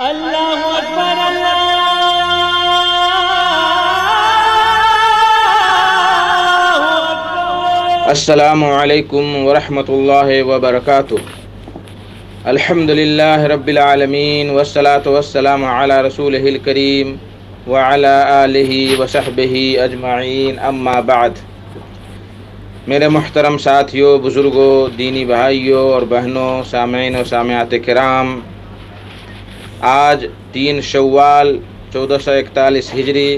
اللہ اکبر اللہ اکبر۔ السلام علیکم ورحمۃ اللہ وبرکاتہ۔ الحمدللہ رب العالمین والصلاة والسلام علی رسولہ الکریم وعلی آلہ وصحبہ اجمعین، اما بعد۔ میرے محترم ساتھیوں، بزرگوں، دینی بھائیوں اور بہنوں، سامعین و سامعات کرام، آج 3 شوال 1441 ہجری،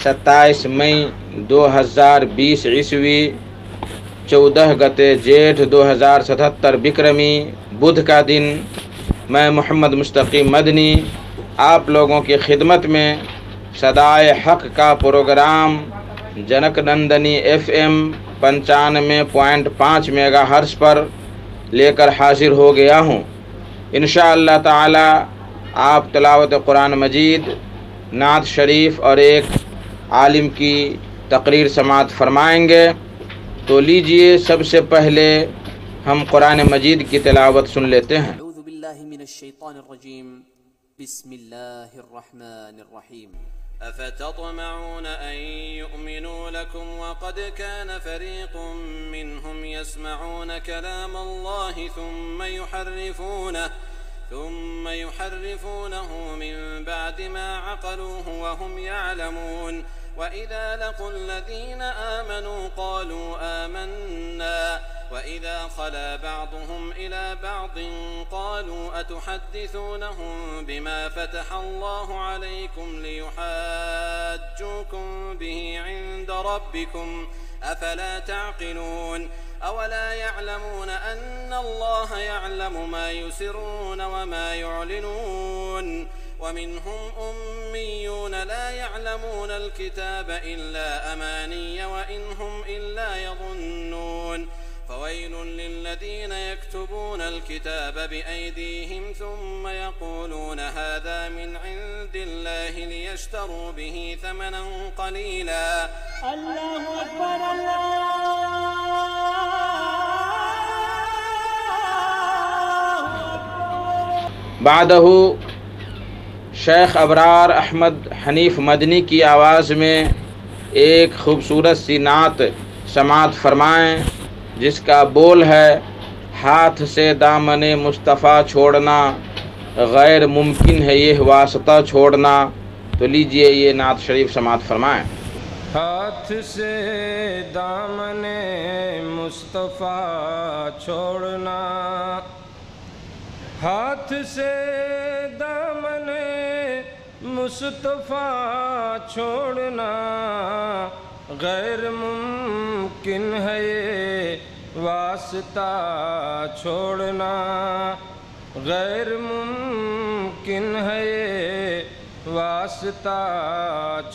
27 مئی 2020 عیسوی، 14 گتے جیٹھ 2077 بکرمی، بدھ کا دن، میں محمد مستقیم مدنی آپ لوگوں کی خدمت میں صدائے حق کا programme Janak Nandini FM 95.5 megahertz پر لے کر حاضر ہو گیا ہوں۔ انشاءاللہ تعالی آپ تلاوت قرآن مجید، نعت شریف اور ایک عالم کی تقریر سماعت فرمائیں گے۔ تو لیجئے سب سے پہلے ہم قرآن مجید کی تلاوت سن لیتے ہیں۔ اعوذ باللہ من الشیطان الرجیم، بسم اللہ الرحمن الرحیم۔ افتطمعون ان يؤمنوا لكم وقد كان فريق منهم يسمعون كلام الله ثم يحرفونه من بعد ما عقلوه وهم يعلمون، وإذا لقوا الذين آمنوا قالوا آمنا، وإذا خلا بعضهم إلى بعض قالوا أتحدثونهم بما فتح الله عليكم ليحاجوكم به عند ربكم أفلا تعقلون، أولا يعلمون أن الله يعلم ما يسرون وما يعلنون، ومنهم أميون لا يعلمون الكتاب إلا أماني وإن هم إلا يظنون، فويل للذين يكتبون الكتاب بأيديهم ثم يقولون هذا من عند الله ليشتروا به ثمنا قليلا۔ اللہ اکبر اللہ اکبر۔ بعدہ شیخ ابرار احمد حنیف مدنی کی آواز میں ایک خوبصورت سی نعت سماعت فرمائیں، جس کا بول ہے: ہاتھ سے دامن مصطفیٰ چھوڑنا غیر ممکن ہے یہ واسطہ چھوڑنا۔ تو لیجئے یہ نعت شریف سماعت فرمائیں۔ ہاتھ سے دامن مصطفیٰ چھوڑنا، ہاتھ سے دامن مصطفیٰ چھوڑنا غیر ممکن ہے یہ واسطہ چھوڑنا، غیر ممکن ہے یہ واسطہ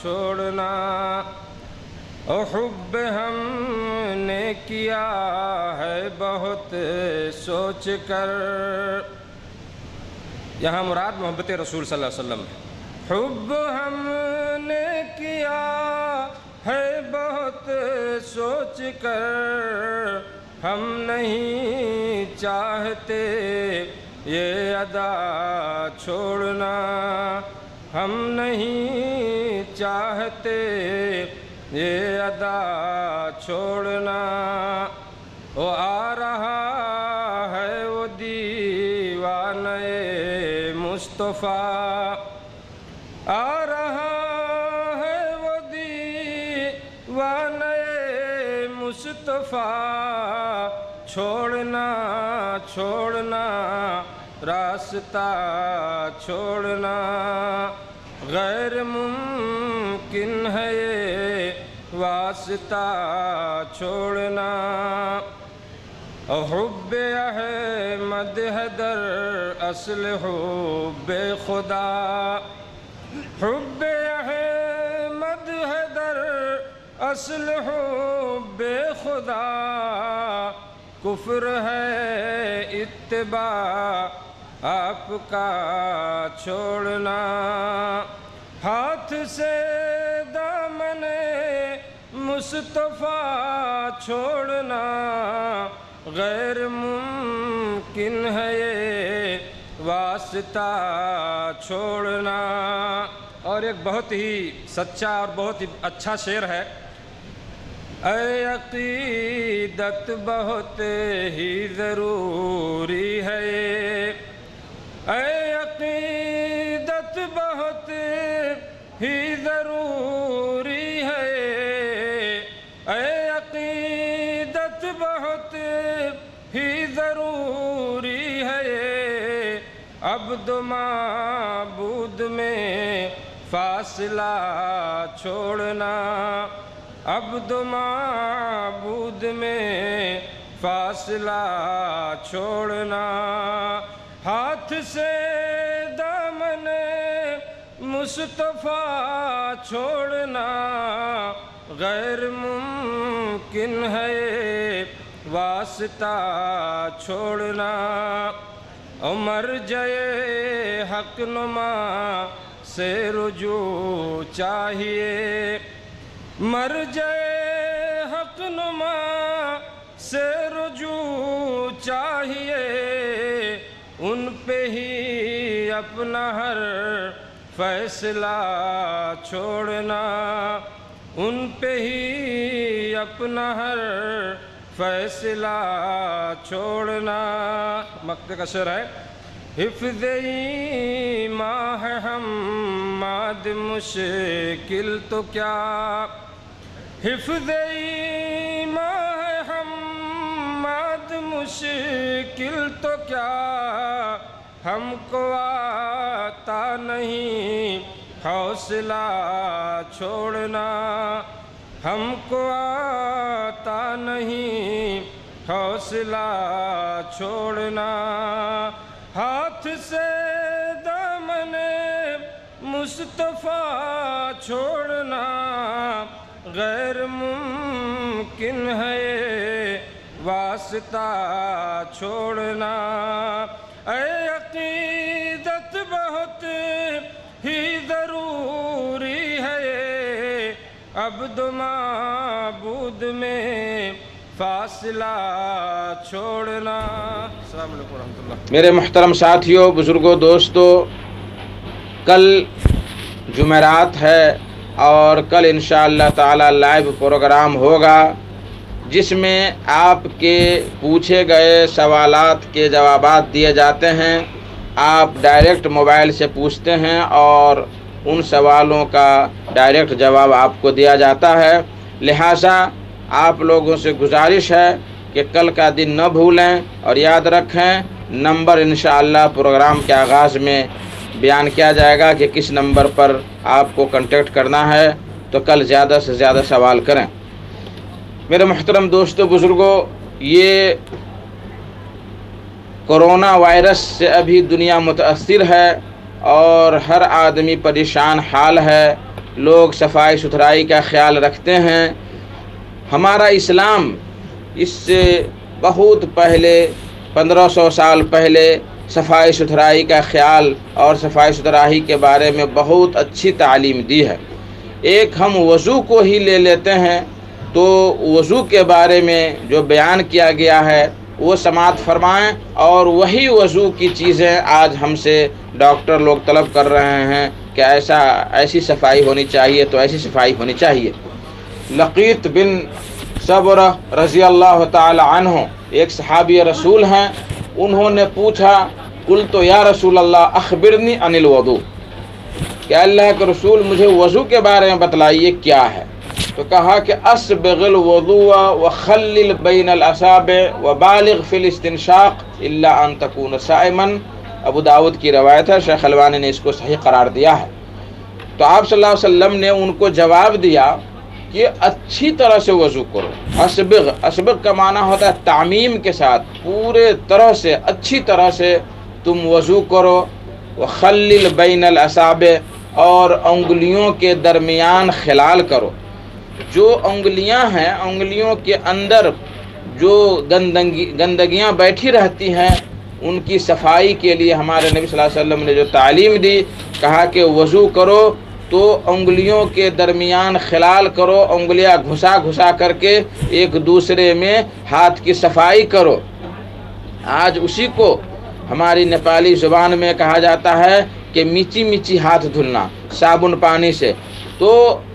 چھوڑنا۔ حب ہم نے کیا ہے بہت سوچ کر، یہاں مراد محبت رسول صلی اللہ علیہ وسلم ہے۔ حب ہم نے کیا ہے بہت سوچ کر، ہم نہیں چاہتے یہ ادا چھوڑنا، ہم نہیں چاہتے یہ ادا چھوڑنا۔ وہ آ رہا ہے وہ دیوانہ مصطفیٰ، آ رہا ہے وہ دیوانہ مصطفیٰ، چھوڑنا چھوڑنا راستہ چھوڑنا، غیر ممکن ہے یہ واسطہ چھوڑنا۔ حب احمد ہے در اصل حب خدا، حب احمد ہے در اصل حب خدا، کفر ہے اتباع آپ کا چھوڑنا۔ ہاتھ سے دامن مصطفیٰ چھوڑنا غیر ممکن ہے یہ واسطہ چھوڑنا۔ اور ایک بہت ہی سچا اور بہت ہی اچھا شعر ہے، اے عقیدت بہت ہی ضروری ہے، اے عقیدت بہت ہی ضروری ہے، اے عقیدت بہت ہی ضروری ہے، عبد و معبود میں فاصلہ چھوڑنا، عبد و معبود میں فاصلہ چھوڑنا، ہاتھ سے دامن مصطفیٰ چھوڑنا غیر ممکن ہے، واسطہ چھوڑنا، مرجع حق نما سے رجوع چاہیے، مرجع حق نما سے رجوع چاہیے، ان پہ ہی اپنا ہر فیصلہ چھوڑنا، ان پہ ہی اپنا ہر فیصلہ چھوڑنا۔ مقطع کا شعر ہے، حفظ ایمان ہے حماد مشکل تو کیا، حفظ ایمان ہے حماد مشکل تو کیا، ہم کو آتا نہیں حوصلہ چھوڑنا، ہم کو آتا نہیں حوصلہ چھوڑنا، ہاتھ سے دامن مصطفیٰ چھوڑنا غیر ممکن ہے، واسطہ چھوڑنا، اے عقیدت بہت ہی ضروری ہے، عبد و معبود میں فاصلہ چھوڑنا۔ السلام علیکم ورحمۃ اللہ۔ میرے محترم ساتھیوں، بزرگوں، دوستوں، کل جمعرات ہے اور کل انشاءاللہ تعالی لائیو پروگرام ہوگا جس میں آپ کے پوچھے گئے سوالات کے جوابات دیے جاتے ہیں۔ آپ ڈائریکٹ موبائل سے پوچھتے ہیں اور ان سوالوں کا ڈائریکٹ جواب آپ کو دیا جاتا ہے، لہٰذا آپ لوگوں سے گزارش ہے کہ کل کا دن نہ بھولیں اور یاد رکھیں نمبر انشاءاللہ پروگرام کے آغاز میں بیان کیا جائے گا کہ کس نمبر پر آپ کو کنٹیکٹ کرنا ہے، تو کل زیادہ سے زیادہ سوال کریں۔ میرے محترم دوستو، بزرگوں، یہ کرونا وائرس سے ابھی دنیا متاثر ہے اور ہر آدمی پریشان حال ہے، لوگ صفائی ستھرائی کا خیال رکھتے ہیں۔ ہمارا اسلام اس سے بہت پہلے 1500 سال پہلے صفائی ستھرائی کا خیال اور صفائی ستھرائی کے بارے میں بہت اچھی تعلیم دی ہے۔ ایک ہم وضو کو ہی لے لیتے ہیں تو وضو کے بارے میں جو بیان کیا گیا ہے وہ سماعت فرمائیں، اور وہی وضو کی چیزیں آج ہم سے ڈاکٹر لوگ طلب کر رہے ہیں کہ ایسی صفائی ہونی چاہیے تو ایسی صفائی ہونی چاہیے۔ لقیط بن صبرہ رضی اللہ تعالی عنہ ایک صحابی رسول ہیں، انہوں نے پوچھا، قلت یا رسول اللہ اخبرنی عن الوضوء، کہ اللہ کے رسول مجھے وضو کے بارے میں بتلائیے کیا ہے، تو کہا کہ اسبغ الوضوء وخلل بین الاصابع وبالغ فی الاستنشاق الا ان تکون صائما۔ ابو داؤد کی روایت ہے، شیخ البانی نے اس کو صحیح قرار دیا ہے۔ تو آپ صلی اللہ علیہ وسلم نے ان کو جواب دیا کہ اچھی طرح سے وضو کرو۔ اسبغ کا معنی ہوتا ہے تعمیم کے ساتھ، پورے طرح سے اچھی طرح سے تم وضو کرو۔ وخلل بین الاصابع، اور انگلیوں کے درمیان خلال کرو۔ جو انگلیاں ہیں، انگلیوں کے اندر جو گندگیاں بیٹھی رہتی ہیں ان کی صفائی کے لیے ہمارے نبی صلی اللہ علیہ وسلم نے جو تعلیم دی، کہا کہ وضو کرو تو انگلیوں کے درمیان خلال کرو، انگلیاں گھسا کر کے ایک دوسرے میں ہاتھ کی صفائی کرو۔ آج اسی کو ہماری نیپالی زبان میں کہا جاتا ہے کہ میچی میچی ہاتھ دھلنا صابن پانی سے. تو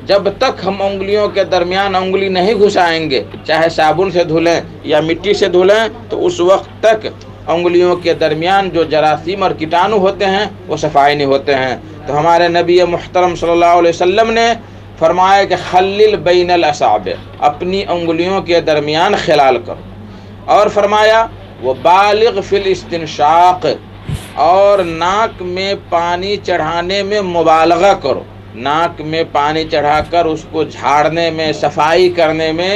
جب تک ہم انگلیوں کے درمیان انگلی نہیں گھسائیں گے، چاہے صابن سے دھلیں یا مٹی سے دھلیں، تو اس وقت تک انگلیوں کے درمیان جو جراثیم اور کیٹانو ہوتے ہیں وہ صفائی نہیں ہوتے ہیں. تو ہمارے نبی محترم صلی اللہ علیہ وسلم نے فرمایا کہ خلل بین الاصابع، اپنی انگلیوں کے درمیان خلال کرو. اور فرمایا وہ بالغ فی الاستنشاق، اور ناک میں پانی چڑھانے میں مبالغہ کرو. ناک میں پانی چڑھا کر اس کو جھاڑنے میں، صفائی کرنے میں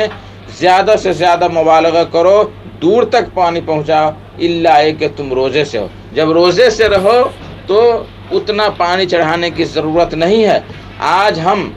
زیادہ سے زیادہ مبالغہ کرو، دور تک پانی پہنچاؤ. الا کہ تم روزے سے ہو. جب روزے سے رہو تو اتنا پانی چڑھانے کی ضرورت نہیں ہے. آج ہم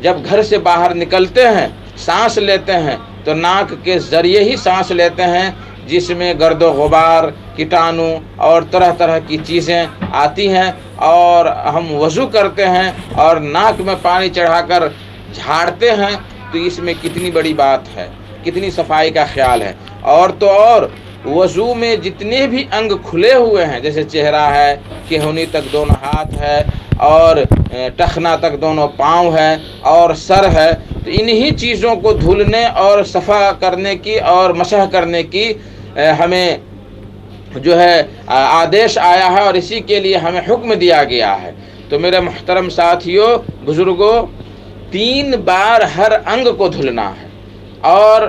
جب گھر سے باہر نکلتے ہیں، سانس لیتے ہیں، تو ناک کے ذریعے ہی سانس لیتے ہیں، جس میں گرد و غبار، کیٹانو اور طرح طرح کی چیزیں آتی ہیں. اور ہم وضو کرتے ہیں اور ناک میں پانی چڑھا کر جھاڑتے ہیں، تو اس میں کتنی بڑی بات ہے، کتنی صفائی کا خیال ہے. اور تو اور وضو میں جتنے بھی انگ کھلے ہوئے ہیں، جیسے چہرہ ہے، کہونی تک دونوں ہاتھ ہے، اور ٹخنا تک دونوں پاؤں ہے، اور سر ہے، تو انہی چیزوں کو دھلنے اور صفا کرنے کی اور مسح کرنے کی ہمیں جو ہے آدیش آیا ہے، اور اسی کے لیے ہمیں حکم دیا گیا ہے. تو میرے محترم ساتھیوں، بزرگوں، 3 بار ہر انگ کو دھلنا ہے. اور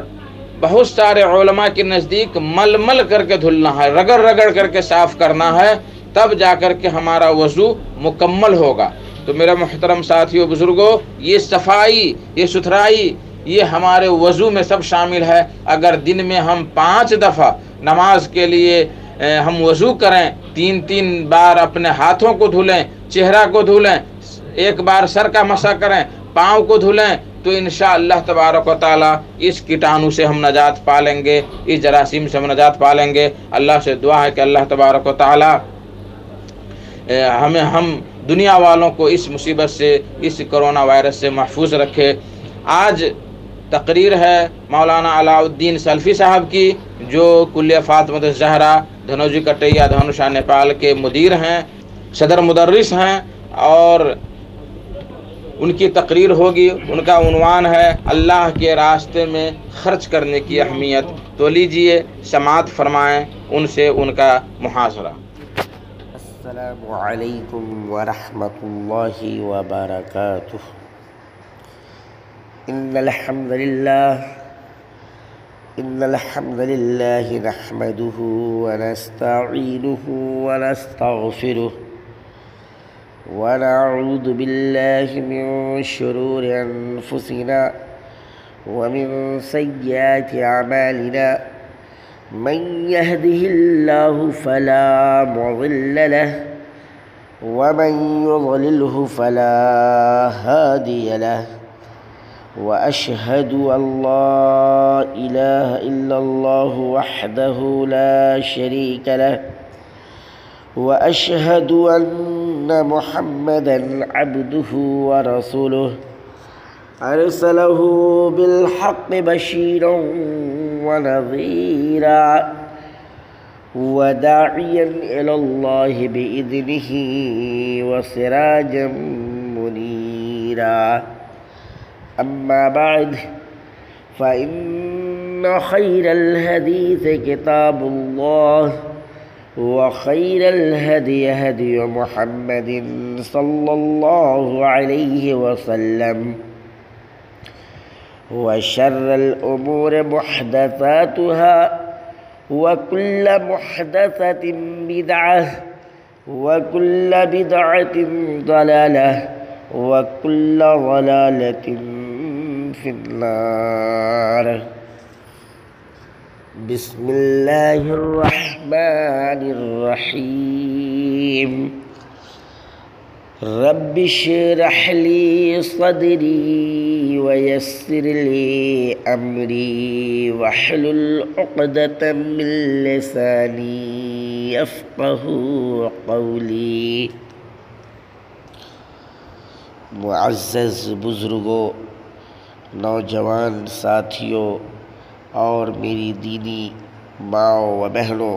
بہت سارے علماء کے نزدیک مل مل کر کے دھلنا ہے، رگڑ رگڑ کر کے صاف کرنا ہے، تب جا کر کے ہمارا وضو مکمل ہوگا. تو میرے محترم ساتھیوں، بزرگوں، یہ صفائی، یہ ستھرائی، یہ ہمارے وضو میں سب شامل ہے. اگر دن میں ہم 5 دفعہ نماز کے لیے ہم وضو کریں، 3 بار اپنے ہاتھوں کو دھلیں، چہرہ کو دھلیں، 1 بار سر کا مسح کریں، پاؤں کو دھلیں، تو انشاءاللہ تبارک و تعالی اس کیٹانو سے ہم نجات پا لیں گے، اس جراثیم سے ہم نجات پا لیں گے. اللہ سے دعا ہے کہ اللہ تبارک و تعالی ہم دنیا والوں کو اس مصیبت سے، اس کرونا وائرس سے محفوظ رکھے. آج تقریر ہے مولانا علاء الدین سلفی صاحب کی، جو کلیہ فاطمۃ الزہرا دھنوجی کٹیا دھنوشا نیپال کے مدیر ہیں، صدر مدرس ہیں، اور ان کی تقریر ہوگی. ان کا عنوان ہے اللہ کے راستے میں خرچ کرنے کی اہمیت. تو لیجئے سماعت فرمائیں ان سے ان کا محاضرہ. السلام علیکم ورحمۃ اللہ وبرکاتہ. ان الحمد للہ نحمده ونستعینه ونستغفره ونعوذ بالله من شرور أنفسنا ومن سيئات أعمالنا. من يهده الله فلا مضل له ومن يضلله فلا هادي له. وأشهد أن لا إله إلا الله وحده لا شريك له وأشهد أن محمدًا عبده ورسوله أرسله بالحق بشيرا ونذيرا وداعيا إلى الله بإذنه وسراجا منيرا. أما بعد، فإن خير الحديث كتاب الله وخير الهدي هدي محمد صلى الله عليه وسلم وشر الأمور محدثاتها وكل محدثة بدعة وكل بدعة ضلالة وكل ضلالة في النار. بسم الله الرحمن الرحيم. رب اشرح لي صدري ويسر لي أمري واحلل عقدة من لساني يفقهوا قولي. معزز بزرگوں، نوجوان ساتھیوں اور میری دینی ماں و بہنوں،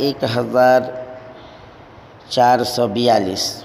1442।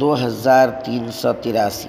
2383।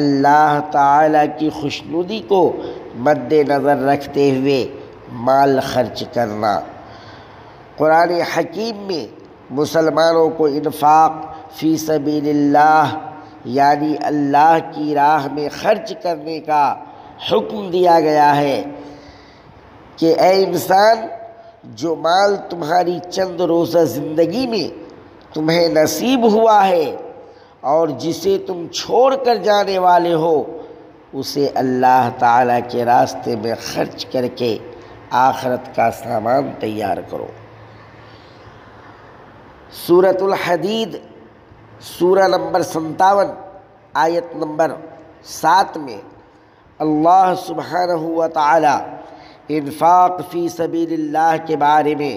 اللہ تعالیٰ کی خوشنودی کو مد نظر رکھتے ہوئے مال خرچ کرنا۔ قرآن حکیم میں مسلمانوں کو انفاق فی سبیل اللہ یعنی اللہ کی راہ میں خرچ کرنے کا حکم دیا گیا ہے کہ اے انسان، جو مال تمہاری چند روزہ زندگی میں تمہیں نصیب ہوا ہے اور جسے تم چھوڑ کر جانے والے ہو، اسے اللہ تعالیٰ کے راستے میں خرچ کر کے آخرت کا سامان تیار کرو۔ سورۃ الحدید سورہ نمبر 57 آیت نمبر 7 میں اللہ سبحانہ و تعالی انفاق فی سبیل اللہ کے بارے میں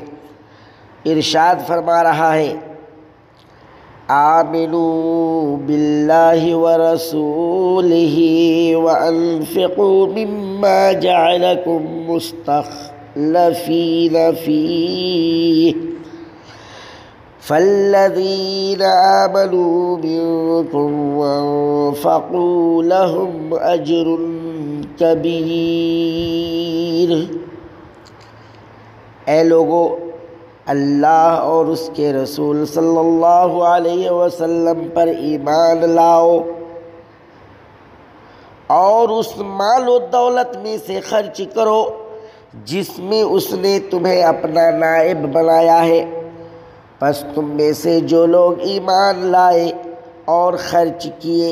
ارشاد فرما رہا ہے، آمنوا باللہ ورسولہ وانفقوا مما جعلکم مستخلفین فیہ فالذین آمنوا منکم وانفقوا لهم اجر کبیر۔ اے لوگو، اللہ اور اس کے رسول صلی اللہ علیہ وسلم پر ایمان لاؤ اور اس مال و دولت میں سے خرچ کرو جس میں اس نے تمہیں اپنا نائب بنایا ہے۔ پس تم میں سے جو لوگ ایمان لائے اور خرچ کیے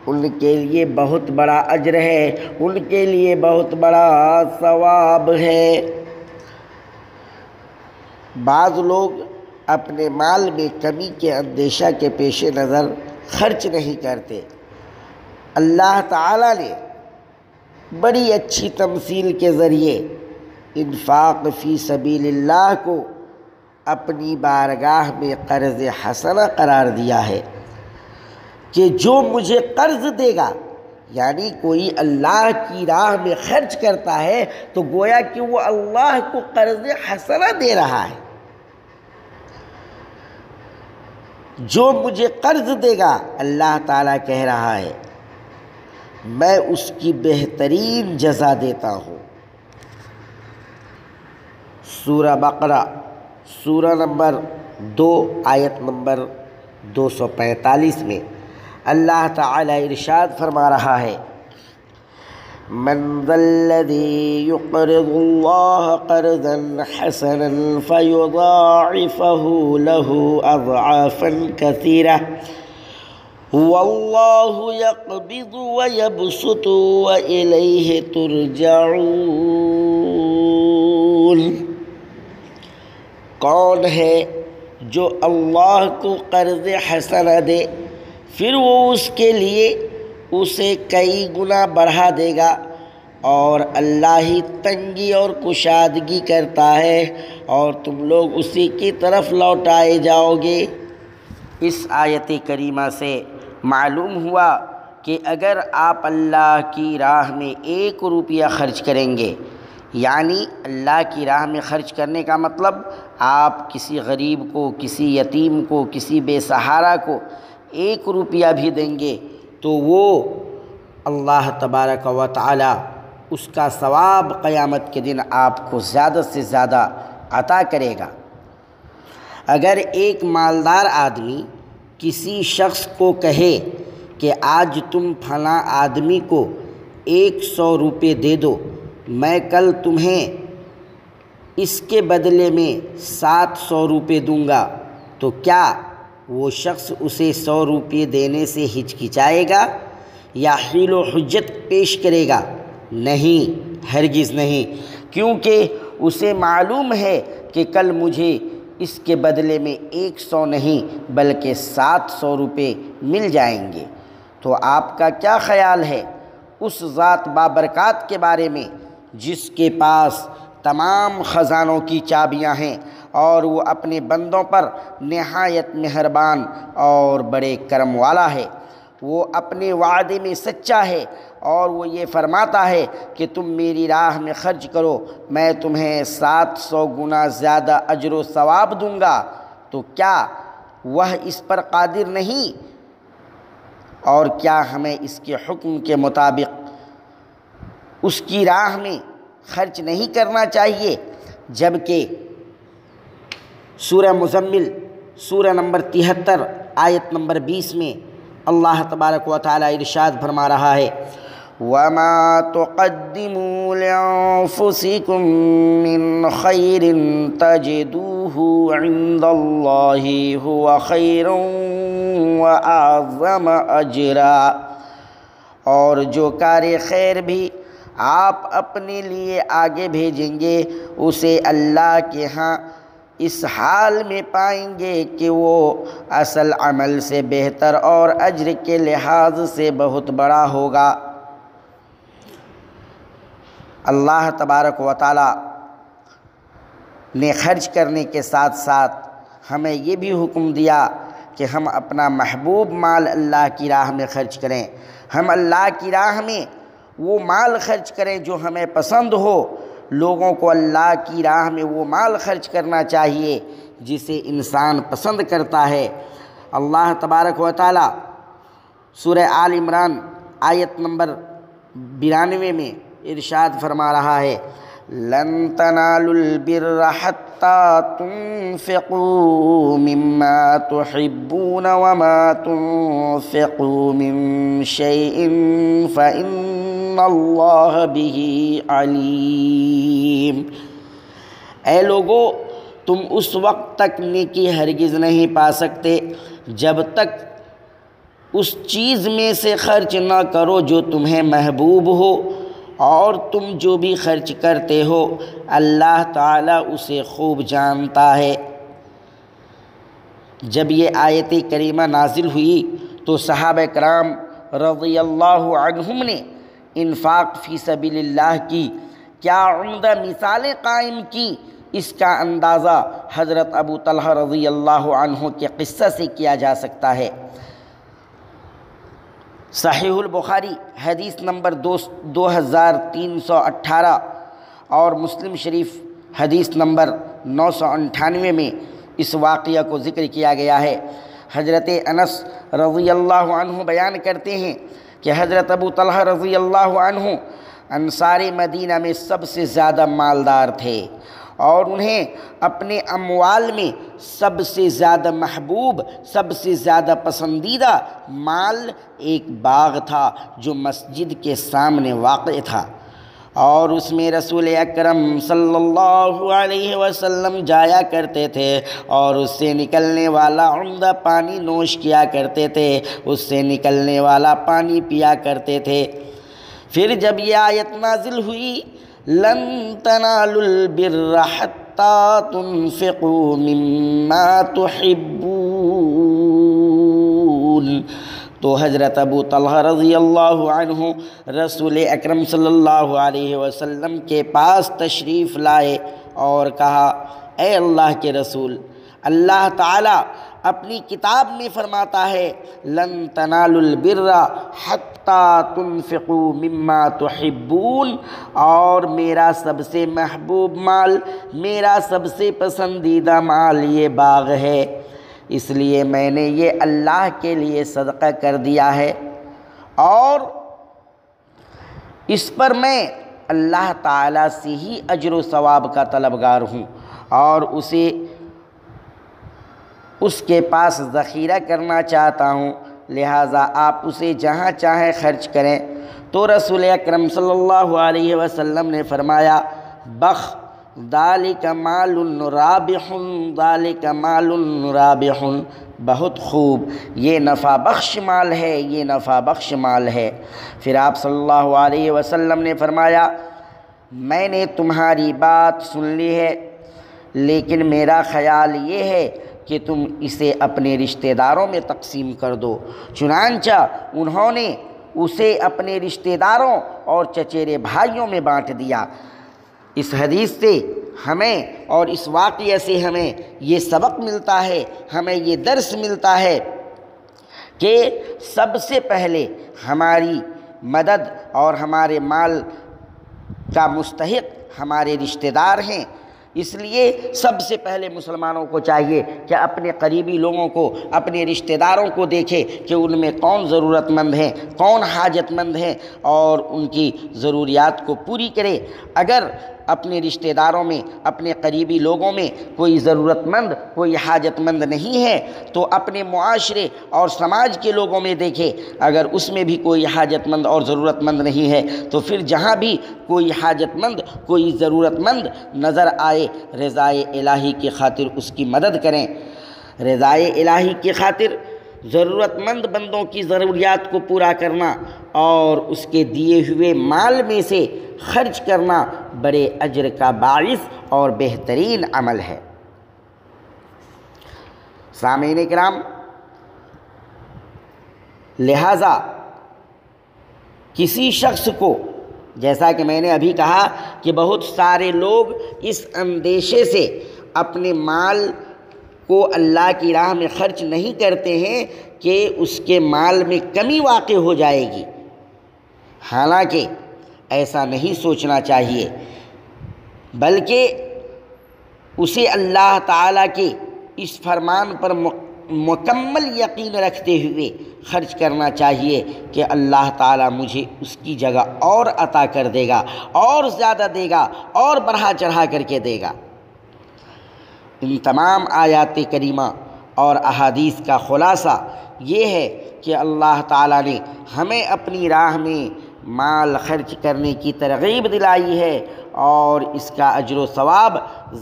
ان کے لیے بہت بڑا اجر ہے، ان کے لیے بہت بڑا ثواب ہے۔ بعض لوگ اپنے مال میں کمی کے اندیشہ کے پیش نظر خرچ نہیں کرتے۔ اللہ تعالیٰ نے بڑی اچھی تمثیل کے ذریعے انفاق فی سبیل اللہ کو اپنی بارگاہ میں قرض حسنہ قرار دیا ہے کہ جو مجھے قرض دے گا، یعنی کوئی اللہ کی راہ میں خرچ کرتا ہے تو گویا کہ وہ اللہ کو قرض حسنہ دے رہا ہے۔ جو مجھے قرض دے گا، اللہ تعالیٰ کہہ رہا ہے، میں اس کی بہترین جزا دیتا ہوں۔ سورہ بقرہ سورہ نمبر 2 آیت نمبر 245 میں اللہ تعالیٰ ارشاد فرما رہا ہے، من ذا الذی یقرض اللہ قرضا حسنا فیضاعفہ له اضعافا کثیرہ واللہ یقبض ویبسط والیہ ترجعون۔ کون ہے جو اللہ کو قرض حسنہ دے پھر وہ اس کے لیے اسے کئی گنا بڑھا دے گا، اور اللہ ہی تنگی اور کشادگی کرتا ہے اور تم لوگ اسی کی طرف لوٹائے جاؤ گے۔ اس آیت کریمہ سے معلوم ہوا کہ اگر آپ اللہ کی راہ میں 1 روپیہ خرچ کریں گے، یعنی اللہ کی راہ میں خرچ کرنے کا مطلب آپ کسی غریب کو، کسی یتیم کو، کسی بے سہارا کو 1 روپیہ بھی دیں گے تو وہ اللہ تبارک و تعالی اس کا ثواب قیامت کے دن آپ کو زیادہ سے زیادہ عطا کرے گا۔ اگر ایک مالدار آدمی کسی شخص کو کہے کہ آج تم فلاں آدمی کو 100 روپے دے دو، میں کل تمہیں اس کے بدلے میں 700 روپے دوں گا، تو کیا وہ شخص اسے 100 روپے دینے سے ہچکچائے گا یا حیل و حجت پیش کرے گا؟ نہیں، ہرگز نہیں، کیونکہ اسے معلوم ہے کہ کل مجھے اس کے بدلے میں 100 نہیں بلکہ 700 روپے مل جائیں گے۔ تو آپ کا کیا خیال ہے اس ذات بابرکات کے بارے میں جس کے پاس تمام خزانوں کی چابیاں ہیں اور وہ اپنے بندوں پر نہایت مہربان اور بڑے کرم والا ہے؟ وہ اپنے وعدے میں سچا ہے اور وہ یہ فرماتا ہے کہ تم میری راہ میں خرچ کرو، میں تمہیں 700 گنا زیادہ اجر و ثواب دوں گا۔ تو کیا وہ اس پر قادر نہیں اور کیا ہمیں اس کے حکم کے مطابق اس کی راہ میں خرچ نہیں کرنا چاہیے؟ جبکہ سورہ مزمل سورہ نمبر 73 آیت نمبر 20 میں اللہ تبارک و تعالی ارشاد فرما رہا ہے وَمَا تُقَدِّمُوا لِأَنفُسِكُم مِّن خَيْرٍ تَجِدُوهُ عِندَ اللَّهِ هُوَ خَيْرًا وَأَعْظَمَ أَجْرًا، اور جو کار خیر بھی آپ اپنے لیے آگے بھیجیں گے اسے اللہ کے ہاں اس حال میں پائیں گے کہ وہ اصل عمل سے بہتر اور اجر کے لحاظ سے بہت بڑا ہوگا۔ اللہ تبارک و تعالی نے خرچ کرنے کے ساتھ ساتھ ہمیں یہ بھی حکم دیا کہ ہم اپنا محبوب مال اللہ کی راہ میں خرچ کریں۔ ہم اللہ کی راہ میں وہ مال خرچ کریں جو ہمیں پسند ہو۔ لوگوں کو اللہ کی راہ میں وہ مال خرچ کرنا چاہیے جسے انسان پسند کرتا ہے۔ اللہ تبارک و تعالی سورہ آل عمران آیت نمبر 92 میں ارشاد فرما رہا ہے لن تنالوا البر حتى تنفقوا مما تحبون وما تنفقوا من شيء فإن الله به عليم۔ اے لوگو، تم اس وقت تک نیکی ہرگز نہیں پا سکتے جب تک اس چیز میں سے خرچ نہ کرو جو تمہیں محبوب ہو، اور تم جو بھی خرچ کرتے ہو اللہ تعالیٰ اسے خوب جانتا ہے۔ جب یہ آیت کریمہ نازل ہوئی تو صحابہ کرام رضی اللہ عنہم نے انفاق فی سبیل اللہ کی کیا عمدہ مثالیں قائم کی، اس کا اندازہ حضرت ابو طلحہ رضی اللہ عنہ کے قصہ سے کیا جا سکتا ہے۔ صحیح البخاری حدیث نمبر 2318 اور مسلم شریف حدیث نمبر 998 میں اس واقعہ کو ذکر کیا گیا ہے۔ حضرت انس رضی اللہ عنہ بیان کرتے ہیں کہ حضرت ابو طلحہ رضی اللہ عنہ انصار مدینہ میں سب سے زیادہ مالدار تھے، اور انہیں اپنے اموال میں سب سے زیادہ محبوب، سب سے زیادہ پسندیدہ مال ایک باغ تھا جو مسجد کے سامنے واقع تھا، اور اس میں رسول اکرم صلی اللہ علیہ وسلم جایا کرتے تھے اور اس سے نکلنے والا عمدہ پانی نوش کیا کرتے تھے، اس سے نکلنے والا پانی پیا کرتے تھے۔ پھر جب یہ آیت نازل ہوئی لن تنالوا البر حتى تنفقوا مما تحبون، تو حضرت ابو طلحہ رضی اللہ عنہ رسول اکرم صلی اللہ علیہ وسلم کے پاس تشریف لائے اور کہا اے اللہ کے رسول، اللہ تعالی اپنی کتاب میں فرماتا ہے لن تنالوا البر حتى تنفقوا مما تحبون، اور میرا سب سے محبوب مال، میرا سب سے پسندیدہ مال یہ باغ ہے، اس لیے میں نے یہ اللہ کے لیے صدقہ کر دیا ہے، اور اس پر میں اللہ تعالیٰ سے ہی اجر و ثواب کا طلبگار ہوں، اور اسے اس کے پاس ذخیرہ کرنا چاہتا ہوں، لہٰذا آپ اسے جہاں چاہیں خرچ کریں۔ تو رسول اکرم صلی اللہ علیہ وسلم نے فرمایا بخ ذالک مال رابح، ذالک مال رابح، بہت خوب، یہ نفع بخش مال ہے، یہ نفع بخش مال ہے۔ پھر آپ صلی اللہ علیہ وسلم نے فرمایا میں نے تمہاری بات سن لی ہے، لیکن میرا خیال یہ ہے کہ تم اسے اپنے رشتہ داروں میں تقسیم کر دو۔ چنانچہ انہوں نے اسے اپنے رشتہ داروں اور چچیرے بھائیوں میں بانٹ دیا۔ اس حدیث سے ہمیں اور اس واقعے سے ہمیں یہ سبق ملتا ہے، ہمیں یہ درس ملتا ہے کہ سب سے پہلے ہماری مدد اور ہمارے مال کا مستحق ہمارے رشتہ دار ہیں، اس لیے سب سے پہلے مسلمانوں کو چاہیے کہ اپنے قریبی لوگوں کو، اپنے رشتہ داروں کو دیکھے کہ ان میں کون ضرورت مند ہیں، کون حاجت مند ہیں، اور ان کی ضروریات کو پوری کرے۔ اگر اپنے رشتہ داروں میں، اپنے قریبی لوگوں میں کوئی ضرورت مند، کوئی حاجت مند نہیں ہے تو اپنے معاشرے اور سماج کے لوگوں میں دیکھے، اگر اس میں بھی کوئی حاجت مند اور ضرورت مند نہیں ہے تو پھر جہاں بھی کوئی حاجت مند، کوئی ضرورت مند نظر آئے، رضائے الہی کی خاطر اس کی مدد کریں۔ رضائے الہی کی خاطر ضرورت مند بندوں کی ضروریات کو پورا کرنا اور اس کے دیے ہوئے مال میں سے خرچ کرنا بڑے اجر کا باعث اور بہترین عمل ہے۔ سامعین کرام، لہذا کسی شخص کو، جیسا کہ میں نے ابھی کہا کہ بہت سارے لوگ اس اندیشے سے اپنے مال کو اللہ کی راہ میں خرچ نہیں کرتے ہیں کہ اس کے مال میں کمی واقع ہو جائے گی، حالانکہ ایسا نہیں سوچنا چاہیے، بلکہ اسے اللہ تعالیٰ کے اس فرمان پر مکمل یقین رکھتے ہوئے خرچ کرنا چاہیے کہ اللہ تعالیٰ مجھے اس کی جگہ اور عطا کر دے گا، اور زیادہ دے گا، اور بڑھا چڑھا کر کے دے گا۔ ان تمام آیات کریمہ اور احادیث کا خلاصہ یہ ہے کہ اللہ تعالیٰ نے ہمیں اپنی راہ میں مال خرچ کرنے کی ترغیب دلائی ہے، اور اس کا اجر و ثواب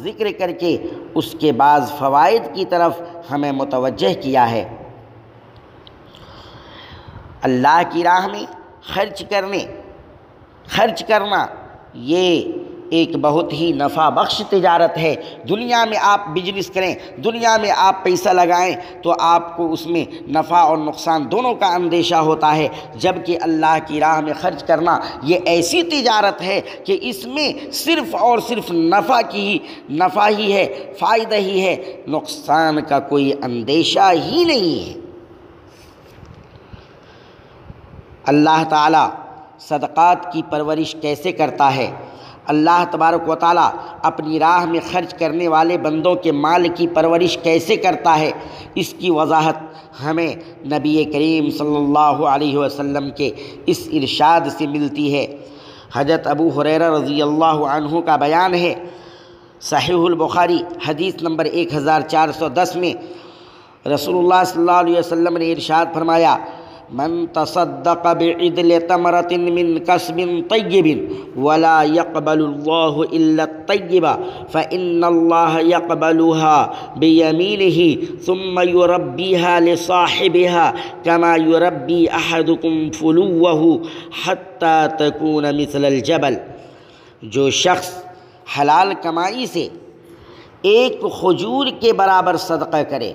ذکر کر کے اس کے بعض فوائد کی طرف ہمیں متوجہ کیا ہے۔ اللہ کی راہ میں خرچ کرنا یہ ایک بہت ہی نفع بخش تجارت ہے۔ دنیا میں آپ بزنس کریں، دنیا میں آپ پیسہ لگائیں تو آپ کو اس میں نفع اور نقصان دونوں کا اندیشہ ہوتا ہے، جبکہ اللہ کی راہ میں خرچ کرنا یہ ایسی تجارت ہے کہ اس میں صرف اور صرف نفع ہی ہے، فائدہ ہی ہے، نقصان کا کوئی اندیشہ ہی نہیں ہے۔ اللہ تعالیٰ صدقات کی پرورش کیسے کرتا ہے؟ اللہ تبارک و تعالیٰ اپنی راہ میں خرچ کرنے والے بندوں کے مال کی پرورش کیسے کرتا ہے، اس کی وضاحت ہمیں نبی کریم صلی اللہ علیہ وسلم کے اس ارشاد سے ملتی ہے۔ حضرت ابو ہریرہ رضی اللہ عنہ کا بیان ہے، صحیح البخاری حدیث نمبر 1410 میں رسول اللہ صلی اللہ علیہ وسلم نے ارشاد فرمایا، من تصدق بعدل تمرة من كسب طيب ولا يقبل الله إلا الطيب فإن الله يقبلها بيمينه ثم يربيها لصاحبها كما يربي أحدكم فلوه حتى تكون مثل الجبل۔ جو شخص حلال کمائی سے ایک کھجور کے برابر صدقہ کرے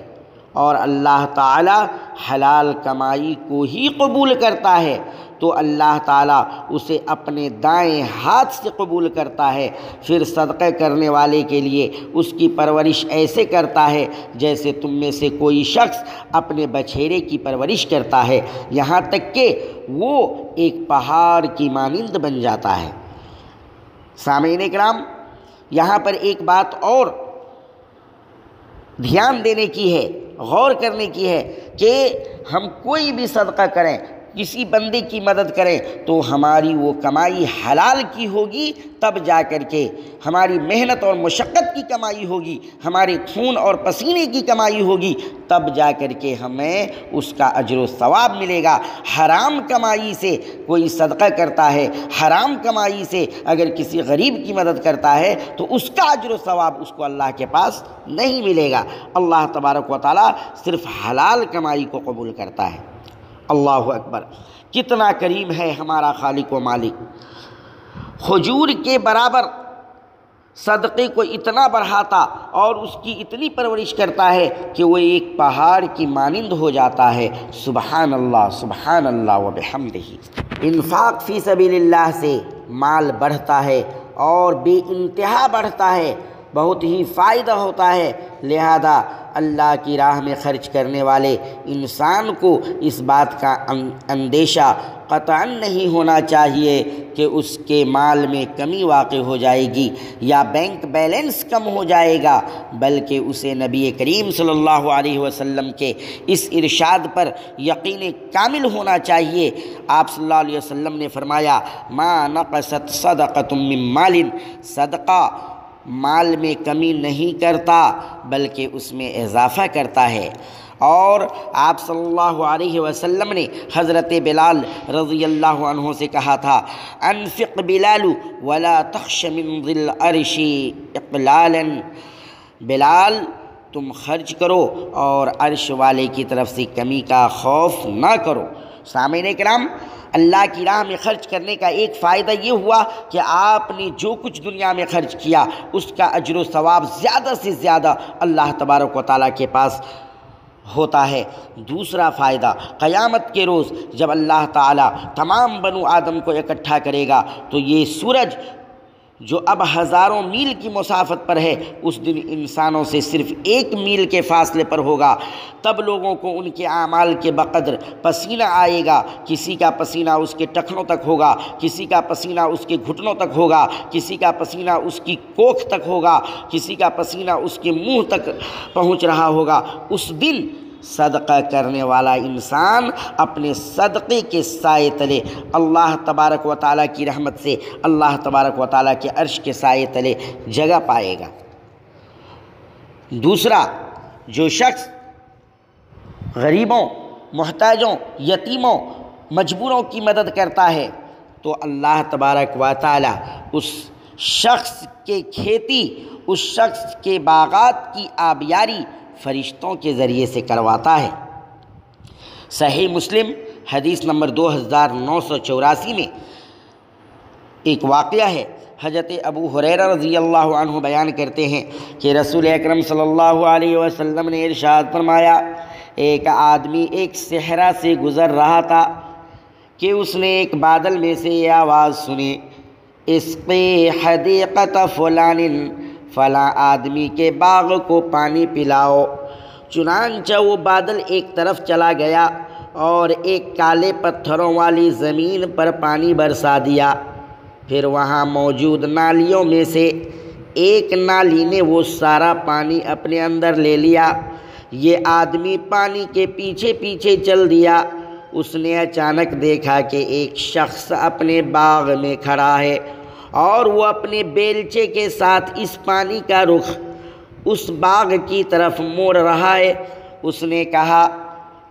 اور اللہ تعالیٰ حلال کمائی کو ہی قبول کرتا ہے تو اللہ تعالیٰ اسے اپنے دائیں ہاتھ سے قبول کرتا ہے، پھر صدقہ کرنے والے کے لیے اس کی پرورش ایسے کرتا ہے جیسے تم میں سے کوئی شخص اپنے بچھیرے کی پرورش کرتا ہے، یہاں تک کہ وہ ایک پہاڑ کی مانند بن جاتا ہے۔ سامعین کرام، یہاں پر ایک بات اور دھیان دینے کی ہے، غور کرنے کی ہے کہ ہم کوئی بھی صدقہ کریں، کسی بندے کی مدد کریں تو ہماری وہ کمائی حلال کی ہوگی، تب جا کر کے ہماری محنت اور مشقت کی کمائی ہوگی، ہمارے خون اور پسینے کی کمائی ہوگی، تب جا کر کے ہمیں اس کا اجر و ثواب ملے گا۔ حرام کمائی سے کوئی صدقہ کرتا ہے، حرام کمائی سے اگر کسی غریب کی مدد کرتا ہے تو اس کا اجر و ثواب اس کو اللہ کے پاس نہیں ملے گا۔ اللہ تبارک و تعالیٰ صرف حلال کمائی کو قبول کرتا ہے۔ اللہ اکبر، کتنا کریم ہے ہمارا خالق و مالک، کھجور کے برابر صدقے کو اتنا بڑھاتا اور اس کی اتنی پرورش کرتا ہے کہ وہ ایک پہاڑ کی مانند ہو جاتا ہے۔ سبحان اللہ و بحمدہ۔ انفاق فی سبیل اللہ سے مال بڑھتا ہے اور بے انتہا بڑھتا ہے، بہت ہی فائدہ ہوتا ہے، لہذا اللہ کی راہ میں خرچ کرنے والے انسان کو اس بات کا اندیشہ قطعاً نہیں ہونا چاہیے کہ اس کے مال میں کمی واقع ہو جائے گی یا بینک بیلنس کم ہو جائے گا، بلکہ اسے نبی کریم صلی اللہ علیہ وسلم کے اس ارشاد پر یقین کامل ہونا چاہیے۔ آپ صلی اللہ علیہ وسلم نے فرمایا ما نقصت صدقۃ من مال، صدقہ مال میں کمی نہیں کرتا بلکہ اس میں اضافہ کرتا ہے۔ اور آپ صلی اللہ علیہ وسلم نے حضرت بلال رضی اللہ عنہ سے کہا تھا انفق بلال ولا تخش من ذی العرش اقلالا، بلال تم خرچ کرو اور عرش والے کی طرف سے کمی کا خوف نہ کرو۔ سامعین کرام، اللہ کی راہ میں خرچ کرنے کا ایک فائدہ یہ ہوا کہ آپ نے جو کچھ دنیا میں خرچ کیا اس کا اجر و ثواب زیادہ سے زیادہ اللہ تبارک و تعالیٰ کے پاس ہوتا ہے۔ دوسرا فائدہ، قیامت کے روز جب اللہ تعالیٰ تمام بنو آدم کو اکٹھا کرے گا تو یہ سورج جو اب ہزاروں میل کی مسافت پر ہے اس دن انسانوں سے صرف 1 میل کے فاصلے پر ہوگا۔ تب لوگوں کو ان کے اعمال کے بقدر پسینہ آئے گا، کسی کا پسینہ اس کے ٹخنوں تک ہوگا، کسی کا پسینہ اس کے گھٹنوں تک ہوگا، کسی کا پسینہ اس کی کوکھ تک ہوگا، کسی کا پسینہ اس کے منہ تک پہنچ رہا ہوگا۔ اس دن صدقہ کرنے والا انسان اپنے صدقے کے سائے تلے اللہ تبارک و تعالیٰ کی رحمت سے اللہ تبارک و تعالیٰ کے عرش کے سائے تلے جگہ پائے گا۔ دوسرا، جو شخص غریبوں، محتاجوں، یتیموں، مجبوروں کی مدد کرتا ہے تو اللہ تبارک و تعالیٰ اس شخص کے کھیتی، اس شخص کے باغات کی آبیاری فرشتوں کے ذریعے سے کرواتا ہے۔ صحیح مسلم حدیث نمبر 2984 میں ایک واقعہ ہے۔ حضرت ابو ہریرہ رضی اللہ عنہ بیان کرتے ہیں کہ رسول اکرم صلی اللہ علیہ وسلم نے ارشاد فرمایا ایک آدمی ایک صحرا سے گزر رہا تھا کہ اس نے ایک بادل میں سے یہ آواز سنی اسقی حدیقۃ فلان، فلاں آدمی کے باغ کو پانی پلاؤ۔ چنانچہ وہ بادل ایک طرف چلا گیا اور ایک کالے پتھروں والی زمین پر پانی برسا دیا۔ پھر وہاں موجود نالیوں میں سے ایک نالی نے وہ سارا پانی اپنے اندر لے لیا۔ یہ آدمی پانی کے پیچھے پیچھے چل دیا۔ اس نے اچانک دیکھا کہ ایک شخص اپنے باغ میں کھڑا ہے اور وہ اپنے بیلچے کے ساتھ اس پانی کا رخ اس باغ کی طرف موڑ رہا ہے۔ اس نے کہا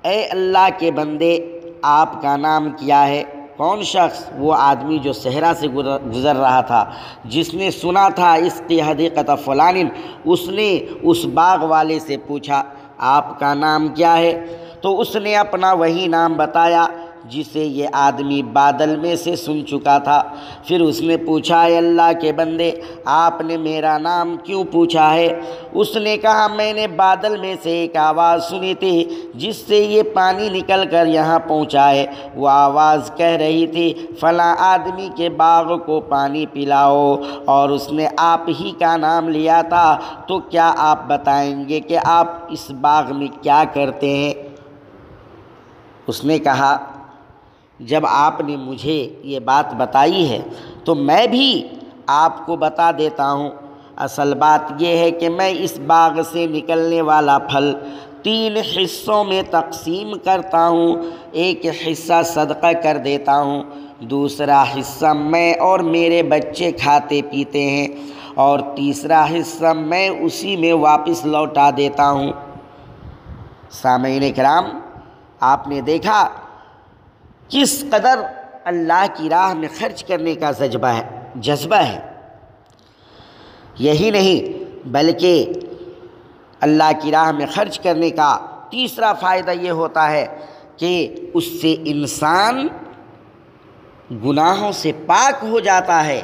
اے اللہ کے بندے، آپ کا نام کیا ہے؟ کون شخص؟ وہ آدمی جو صحرا سے گزر رہا تھا، جس نے سنا تھا اس کی حدیقۃ فلان، اس نے اس باغ والے سے پوچھا آپ کا نام کیا ہے؟ تو اس نے اپنا وہی نام بتایا جسے یہ آدمی بادل میں سے سن چکا تھا۔ پھر اس نے پوچھا اے اللہ کے بندے، آپ نے میرا نام کیوں پوچھا ہے؟ اس نے کہا میں نے بادل میں سے ایک آواز سنی تھی جس سے یہ پانی نکل کر یہاں پہنچا ہے۔ وہ آواز کہہ رہی تھی فلاں آدمی کے باغ کو پانی پلاؤ، اور اس نے آپ ہی کا نام لیا تھا۔ تو کیا آپ بتائیں گے کہ آپ اس باغ میں کیا کرتے ہیں؟ اس نے کہا جب آپ نے مجھے یہ بات بتائی ہے تو میں بھی آپ کو بتا دیتا ہوں۔ اصل بات یہ ہے کہ میں اس باغ سے نکلنے والا پھل 3 حصوں میں تقسیم کرتا ہوں۔ ایک حصہ صدقہ کر دیتا ہوں، دوسرا حصہ میں اور میرے بچے کھاتے پیتے ہیں، اور تیسرا حصہ میں اسی میں واپس لوٹا دیتا ہوں۔ سامعین کرام، آپ نے دیکھا کس قدر اللہ کی راہ میں خرچ کرنے کا جذبہ ہے۔ یہی نہیں بلکہ اللہ کی راہ میں خرچ کرنے کا تیسرا فائدہ یہ ہوتا ہے کہ اس سے انسان گناہوں سے پاک ہو جاتا ہے،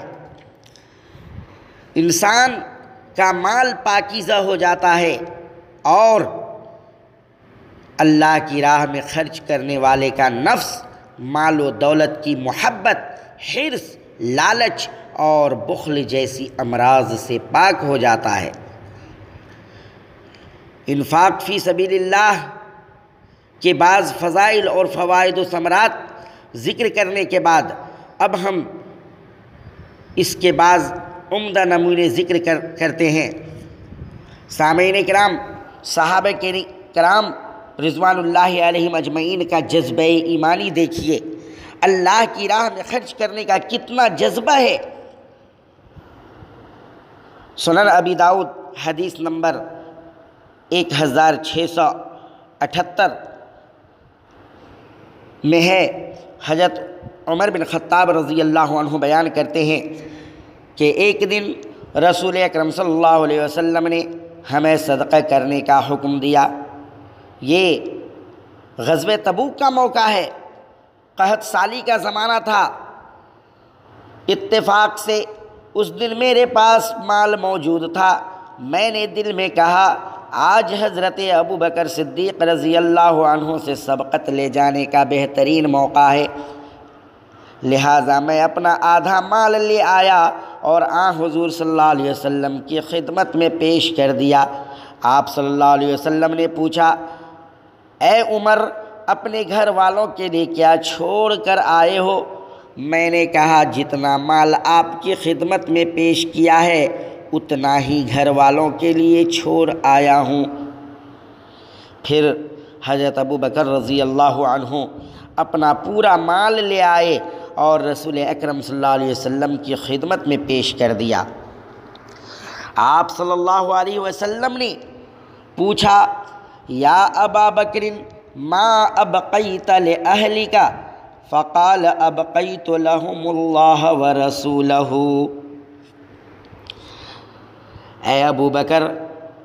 انسان کا مال پاکیزہ ہو جاتا ہے، اور اللہ کی راہ میں خرچ کرنے والے کا نفس مال و دولت کی محبت، حرص، لالچ اور بخل جیسی امراض سے پاک ہو جاتا ہے۔ انفاق فی سبیل اللہ کے بعض فضائل اور فوائد و ثمرات ذکر کرنے کے بعد اب ہم اس کے بعض عمدہ نمونے ذکر کرتے ہیں۔ سامعین کرام، صحابہ کرام رضوان اللہ علیہم اجمعین کا جذبہ ایمانی دیکھیے، اللہ کی راہ میں خرچ کرنے کا کتنا جذبہ ہے۔ سنن ابی داؤد حدیث نمبر 1678 میں ہے، حضرت عمر بن خطاب رضی اللہ عنہ بیان کرتے ہیں کہ ایک دن رسول اکرم صلی اللہ علیہ وسلم نے ہمیں صدقہ کرنے کا حکم دیا۔ یہ غزوہ تبوک کا موقع ہے، قحط سالی کا زمانہ تھا۔ اتفاق سے اس دن میرے پاس مال موجود تھا۔ میں نے دل میں کہا آج حضرت ابو بکر صدیق رضی اللہ عنہ سے سبقت لے جانے کا بہترین موقع ہے، لہٰذا میں اپنا آدھا مال لے آیا اور حضور صلی اللہ علیہ وسلم کی خدمت میں پیش کر دیا۔ آپ صلی اللہ علیہ وسلم نے پوچھا، اے عمر، اپنے گھر والوں کے لیے کیا چھوڑ کر آئے ہو؟ میں نے کہا جتنا مال آپ کی خدمت میں پیش کیا ہے اتنا ہی گھر والوں کے لیے چھوڑ آیا ہوں۔ پھر حضرت ابو بکر رضی اللہ عنہ اپنا پورا مال لے آئے اور رسول اکرم صلی اللہ علیہ وسلم کی خدمت میں پیش کر دیا۔ آپ صلی اللہ علیہ وسلم نے پوچھا، یا ابا بکر ما ابقیت لأہلک؟ فقال ابقیت لهم اللہ ورسولہ۔ اے ابو بکر،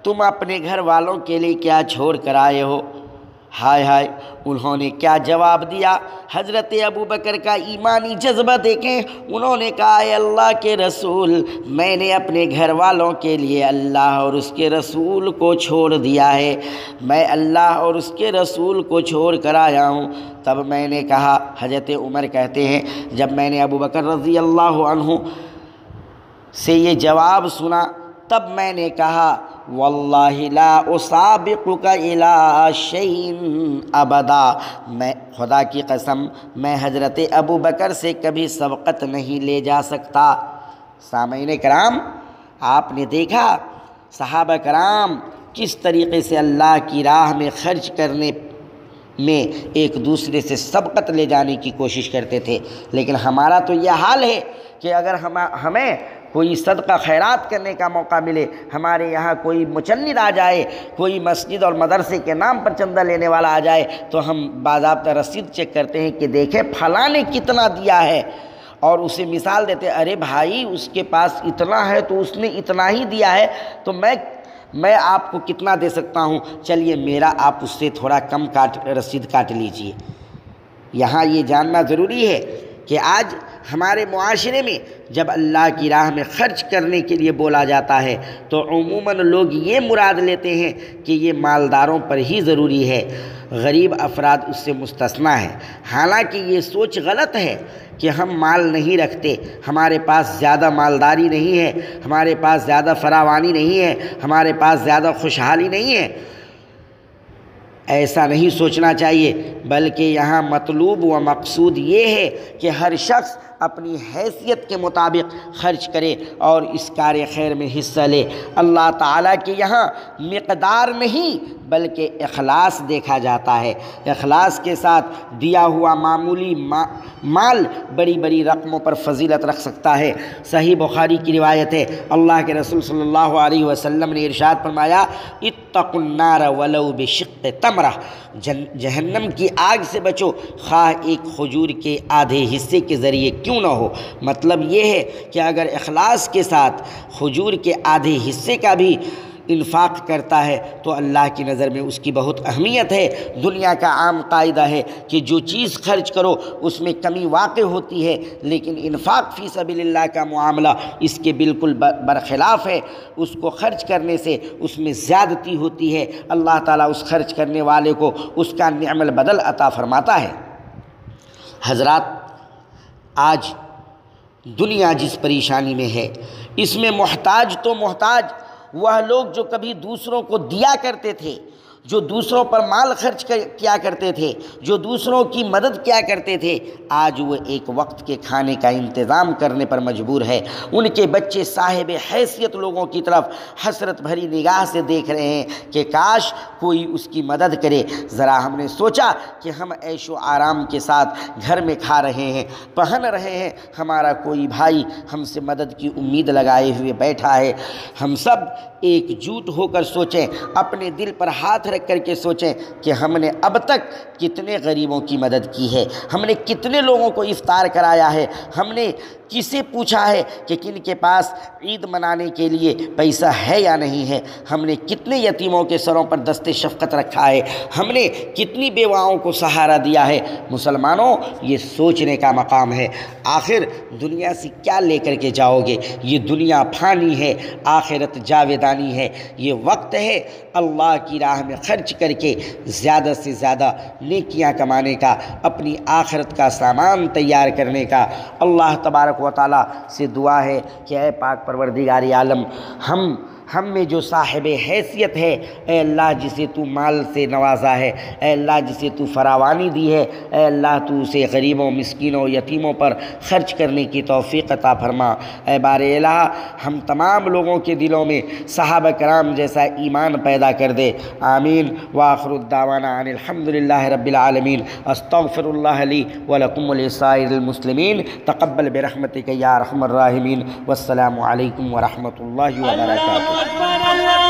تم اپنے گھر والوں کے لیے کیا چھوڑ کر آئے ہو؟ ہائے ہائے، انہوں نے کیا جواب دیا؟ حضرت ابو بکر کا ایمانی جذبہ دیکھیں۔ انہوں نے کہا، اے اللہ کے رسول، میں نے اپنے گھر والوں کے لیے اللہ اور اس کے رسول کو چھوڑ دیا ہے، میں اللہ اور اس کے رسول کو چھوڑ کر آیا ہوں۔ تب میں نے کہا، حضرت عمر کہتے ہیں، جب میں نے ابو بکر رضی اللہ عنہ سے یہ جواب سنا تب میں نے کہا، واللہ لا اسابقک الی شیء ابدا، میں خدا کی قسم میں حضرت ابو بکر سے کبھی سبقت نہیں لے جا سکتا۔ سامعین کرام، آپ نے دیکھا صحابہ کرام کس طریقے سے اللہ کی راہ میں خرچ کرنے میں ایک دوسرے سے سبقت لے جانے کی کوشش کرتے تھے، لیکن ہمارا تو یہ حال ہے کہ اگر ہمیں کوئی صدقہ خیرات کرنے کا موقع ملے، ہمارے یہاں کوئی مچند آ جائے، کوئی مسجد اور مدرسے کے نام پر چندہ لینے والا آ جائے تو ہم باضابطہ رسید چیک کرتے ہیں کہ دیکھیں فلاں نے کتنا دیا ہے، اور اسے مثال دیتے، ارے بھائی اس کے پاس اتنا ہے تو اس نے اتنا ہی دیا ہے، تو میں آپ کو کتنا دے سکتا ہوں، چلیے میرا آپ اس سے تھوڑا کم رسید کاٹ لیجئے۔ یہاں یہ جاننا ضروری ہے کہ آج ہمارے معاشرے میں جب اللہ کی راہ میں خرچ کرنے کے لیے بولا جاتا ہے تو عموماً لوگ یہ مراد لیتے ہیں کہ یہ مالداروں پر ہی ضروری ہے، غریب افراد اس سے مستثنیٰ ہے۔ حالانکہ یہ سوچ غلط ہے کہ ہم مال نہیں رکھتے، ہمارے پاس زیادہ مالداری نہیں ہے، ہمارے پاس زیادہ فراوانی نہیں ہے، ہمارے پاس زیادہ خوشحالی نہیں ہے، ایسا نہیں سوچنا چاہیے، بلکہ یہاں مطلوب و مقصود یہ ہے کہ ہر شخص اپنی حیثیت کے مطابق خرچ کرے اور اس کار خیر میں حصہ لے۔ اللہ تعالیٰ کے یہاں مقدار نہیں بلکہ اخلاص دیکھا جاتا ہے۔ اخلاص کے ساتھ دیا ہوا معمولی مال بڑی بڑی رقموں پر فضیلت رکھ سکتا ہے۔ صحیح بخاری کی روایت ہے، اللہ کے رسول صلی اللہ علیہ وسلم نے ارشاد فرمایا، اتقوا النار ولو بشق تمرہ، جہنم کی آگ سے بچو خواہ ایک کھجور کے آدھے حصے کے ذریعے کیوں نہ ہو۔ مطلب یہ ہے کہ اگر اخلاص کے ساتھ کھجور کے آدھے حصے کا بھی انفاق کرتا ہے تو اللہ کی نظر میں اس کی بہت اہمیت ہے۔ دنیا کا عام قاعدہ ہے کہ جو چیز خرچ کرو اس میں کمی واقع ہوتی ہے، لیکن انفاق فی سبیل اللہ کا معاملہ اس کے بالکل برخلاف ہے۔ اس کو خرچ کرنے سے اس میں زیادتی ہوتی ہے، اللہ تعالیٰ اس خرچ کرنے والے کو اس کا نعم البدل عطا فرماتا ہے۔ حضرات، آج دنیا جس پریشانی میں ہے اس میں محتاج تو محتاج وہ لوگ جو کبھی دوسروں کو دیا کرتے تھے، جو دوسروں پر مال خرچ کیا کرتے تھے، جو دوسروں کی مدد کیا کرتے تھے، آج وہ ایک وقت کے کھانے کا انتظام کرنے پر مجبور ہے۔ ان کے بچے صاحب حیثیت لوگوں کی طرف حسرت بھری نگاہ سے دیکھ رہے ہیں کہ کاش کوئی اس کی مدد کرے۔ ذرا ہم نے سوچا کہ ہم عیش و آرام کے ساتھ گھر میں کھا رہے ہیں، پہن رہے ہیں، ہمارا کوئی بھائی ہم سے مدد کی امید لگائے ہوئے بیٹھا ہے۔ ہم سب ایک جوٹ ہو کر سوچیں، اپنے دل پر ہاتھ رکھ کر کے سوچیں کہ ہم نے اب تک کتنے غریبوں کی مدد کی ہے، ہم نے کتنے لوگوں کو افطار کرایا ہے، ہم نے کسے پوچھا ہے کہ کن کے پاس عید منانے کے لیے پیسہ ہے یا نہیں ہے، ہم نے کتنے یتیموں کے سروں پر دست شفقت رکھا ہے، ہم نے کتنی بیواؤں کو سہارا دیا ہے۔ مسلمانوں، یہ سوچنے کا مقام ہے۔ آخر دنیا سے کیا لے کر کے جاؤ گے؟ یہ دنیا پھانی ہے، آخرت جاویدانی ہے۔ یہ وقت ہے اللہ کی راہ میں خرچ کر کے زیادہ سے زیادہ نیکیاں کمانے کا، اپنی آخرت کا سامان تیار کرنے کا۔ اللہ تبارک و تعالیٰ سے دعا ہے کہ اے پاک پروردگار عالم، ہم میں جو صاحب حیثیت ہے، اے اللہ جسے تو مال سے نوازا ہے، اے اللہ جسے تو فراوانی دی ہے، اے اللہ تو اسے غریبوں، مسکینوں، یتیموں پر خرچ کرنے کی توفیق عطا فرما۔ اے بار الہ، ہم تمام لوگوں کے دلوں میں صحابہ کرام جیسا ایمان پیدا کر دے۔ آمین۔ وآخر الدعوانا ان الحمدللہ رب العالمین۔ استغفر اللہ لی ولکم ولسائر المسلمین۔ تقبل برحمتک یا ارحم الراحمین۔ والسلام علیکم ورحمۃ اللہ وبرکاتہ۔ اللہ اکبر اللہ